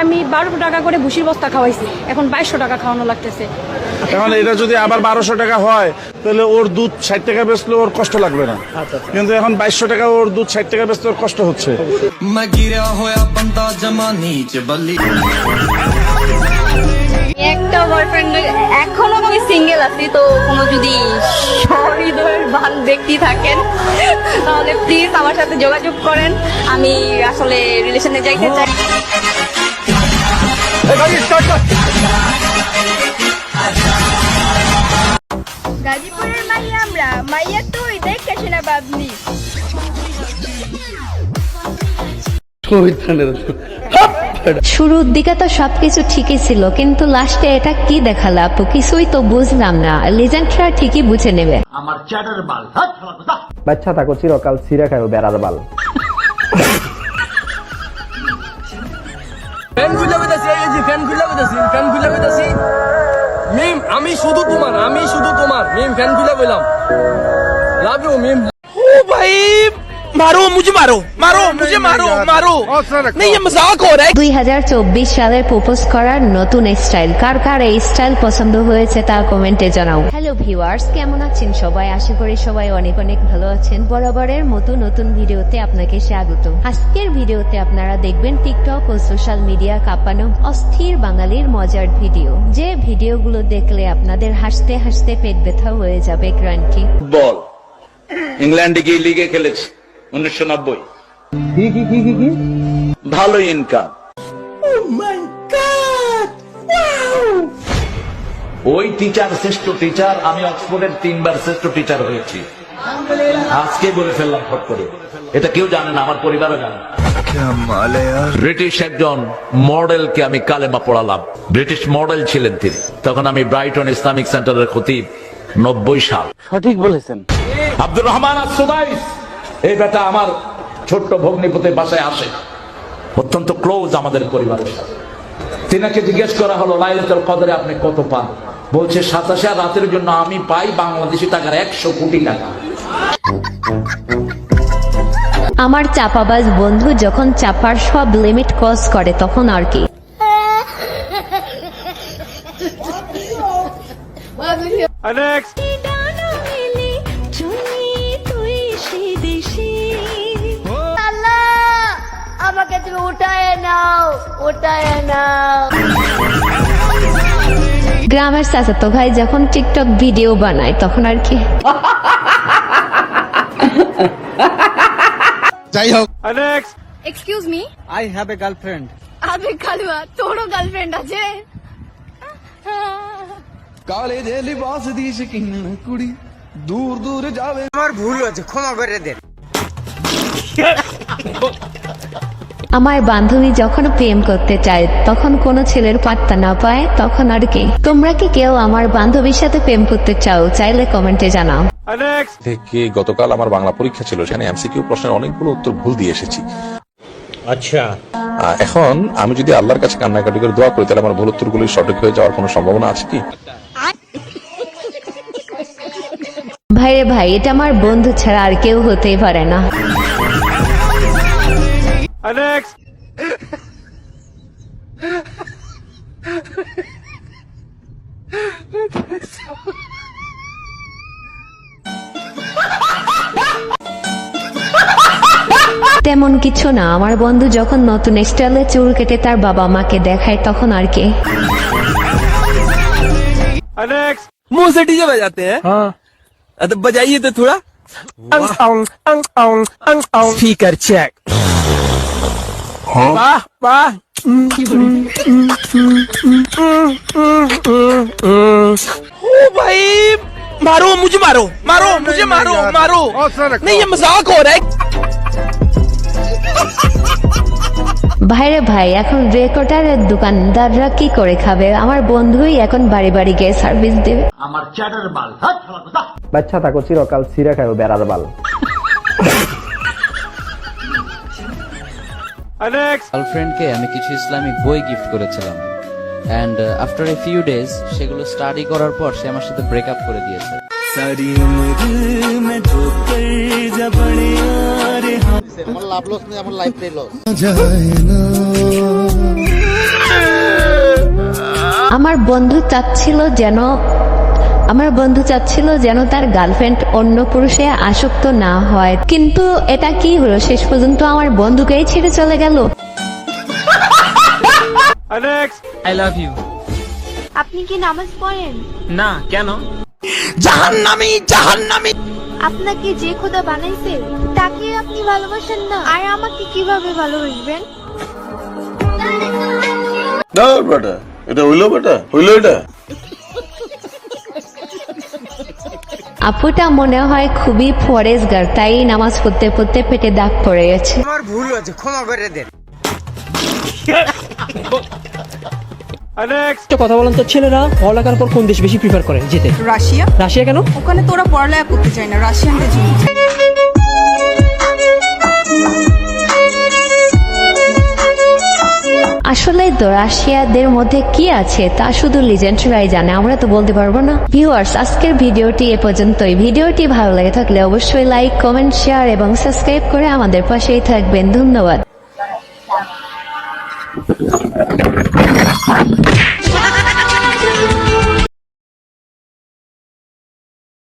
আমি 1200 টাকা করে ভুসির বস্তা খাওয়াইছি, এখন 2200 টাকা খাওয়ানো লাগতেছে। এখন এটা যদি আবার 1200 টাকা হয় তাহলে ওর দুধ 60 টাকা বেচলে ওর কষ্ট লাগবে না, কিন্তু এখন 2200 টাকা ওর দুধ 60 টাকা বেচলে ওর কষ্ট হচ্ছে। একটা বয়ফ্রেন্ড, এখনো আমি সিঙ্গেল আছি, তো কোনো যদি সহৃদয়ের বান ব্যক্তি থাকেন তাহলে প্লিজ আমার সাথে যোগাযোগ করেন। আমি আসলে রিলেশনে যাইতে চাই। গাজীপুরের মাইয়া আমরা, মাইয়া তুই দেখে শোনা বাবলি। শুরুর দিকে তো সবকিছু ঠিকই ছিল, কিন্তু লাস্টে এটা কি দেখালো আপু? কিছুই তো বুঝলাম না। লেজেন্ডরা ঠিকই বুঝে নেবে। আমার চ্যাটার বাল বাচ্চা থাকো চিরকাল ছিঁড়ে খাও বেড়ার বাল। ফ্যান খুলে কইতাছি, এই যে ফ্যান খুলে কইতাছি, ফ্যান খুলে কইতাছি মিম, আমি শুধু তোমার, আমি শুধু তোমার মিম, ফ্যান খুলে কইলাম লাভ ইউ মিম। ও ভাই মারো মুঝে, মারো মারো মুঝে, মারো মারো नहीं ये मजाक हो रहा है। 2024 সালের প্রপোজ করার নতুন স্টাইল, কার কার এই স্টাইল পছন্দ হয়েছে তা কমেন্টে জানাও। হ্যালো ভিউয়ার্স, কেমন আছেন সবাই? আশা করি সবাই অনেক অনেক ভালো আছেন। বরাবরের মতো নতুন ভিডিওতে আপনাকে স্বাগত। আজকের ভিডিওতে আপনারা দেখবেন টিকটক ও সোশ্যাল মিডিয়া কাঁপানো অস্থির বাঙালির মজার ভিডিও, যে ভিডিওগুলো দেখলে আপনাদের হাসতে হাসতে পেট ব্যথা হয়ে যাবে গ্যারান্টি। বল ইংল্যান্ডে গিয়ে লিগে খেলেছে 1990। কি ভালো ইনকাম। ওই টিচার শ্রেষ্ঠ টিচার, আমি অক্সফোর্ডের 3 বার শ্রেষ্ঠ টিচার হয়েছি। আজকে বলে ফেললাম ফট করে, এটা কেউ জানে না, আমার পরিবারও জানে না। ব্রিটিশ একজন মডেলকে আমি কালেমা পড়ালাম। ব্রিটিশ মডেল ছিলেন তিনি, তখন আমি ব্রাইটন ইসলামিক সেন্টারের খতিব। 90 সাল। সঠিক বলেছেন। আব্দুর রহমান আসুদাইস, এই বেটা আমার ছোট্ট ভগ্নিপতির বাসায় আসে, অত্যন্ত ক্লোজ আমাদের পরিবারের সাথে। তিনাকে জিজ্ঞেস করা হলো লাইলাতুল কদরে আপনি কত পান? বলছে 27 রাতের জন্য আমি পাই বাংলাদেশি টাকার 100 কোটি টাকা। আমার চাপাবাজ বন্ধু যখন চাপার সব লিমিট ক্রস করে তখন আর কি। আমাকে তুমি উঠায় নাও, উঠায় নাও। গ্রামের চাচাতো ভাই যখন টিকটক ভিডিও বানায় তখন আর কি। যাই হোক, excuse me, I have a girlfriend. আবে কালুয়া, তোরও গার্লফ্রেন্ড আছে? কলেজে লিবাস দিয়েছে কিনা কুড়ি, দূর দূর যাবে। আমার ভুল হয়েছে, ক্ষমা করে দেন। আমার বান্ধবী যখন প্রেম করতে চায় তখন কোনো ছেলের পাত্তা না পায় তখন আর কি। তোমরা কি কেউ আমার বান্ধবীর সাথে প্রেম করতে চাও? চাইলে কমেন্টে জানাও। থেকে গতকাল আমার বাংলা পরীক্ষা ছিল, সেখানে এমসিকিউ প্রশ্নের অনেকগুলো উত্তর ভুল দিয়ে এসেছি। আচ্ছা, এখন আমি যদি আল্লাহর কাছে কান্নাকাটি করে দোয়া করি তাহলে আমার ভুল উত্তরগুলো সঠিক হয়ে যাওয়ার কোনো সম্ভাবনা আছে কি? ভাইরে ভাই, এটা আমার বন্ধু ছাড়া আর কেউ হতেই পারে না। তেমন কিছু না, আমার বন্ধু যখন নতুন স্টাইলে চুল কেটে তার বাবা মাকে দেখায় তখন আর কি। मुंह से डीजे बजाते हैं? हाँ। तो बजाइए तो थोड़ा। Speaker check. वाह वाह। ओ भाई मारो मुझे, मारो मारो मुझे, मारो मारो नहीं ये मजाक हो रहा है। ভাইরে ভাই, এখন রেকর্ডারের দোকানদাররা কি করে খাবে? আমার বন্ধুই এখন বাড়ি বাড়ি গিয়ে সার্ভিস দেবে। আমার চ্যাটার বাল বাচ্চা থাকো চিরকাল ছিঁড়ে খাও বেড়ার বাল। গার্লফ্রেন্ডকে আমি কিছু ইসলামিক বই গিফট করেছিলাম, and after a few days সেগুলো স্টাডি করার পর সে আমার সাথে ব্রেকআপ করে দিয়েছে। सारी उम्र में जो कर जा बड़े यार, আমার লাভ লস নেই, আমার লাইফ লস। जाए ना আমার বন্ধু চাচ্ছিল যেন তার গার্লফ্রেন্ড অন্য পুরুষে আসক্ত না হয়, কিন্তু এটা কি হলো, শেষ পর্যন্ত আমার বন্ধুকেই ছেড়ে চলে গেল। I love you. আপনি কি নামাজ পড়েন? না, কেন? আপনাকে যে খোদা বানাইছে তাকে আপনি ভালোবাসেন না, আর আমাকে কিভাবে ভালোবাসবেন? এটা হইলো এটা আপুটা মনে হয় খুবই ফরেজগার, তাই নামাজ পড়তে পড়তে পেটে দাগ পড়ে গেছে। আমার ভুল হয়েছে, ক্ষমা করে দেন। কথা বলেন তো, ছেলেরা পড়ালেখার পর কোন দেশ বেশি প্রিফার করে যেতে? রাশিয়া। রাশিয়া কেন? ওখানে তোরা পড়ালেখা করতে চায় না, রাশিয়ানদের জন্য। আসলে তো রাশিয়াদের মধ্যে কি আছে তা শুধু লিজেন্ডরাই জানে, আমরা তো বলতে পারবো না। ভিউয়ার্স, আজকের ভিডিওটি এ পর্যন্তই। ভিডিওটি ভালো লাগে থাকলে অবশ্যই লাইক, কমেন্ট, শেয়ার এবং সাবস্ক্রাইব করে আমাদের পাশেই থাকবেন। ধন্যবাদ।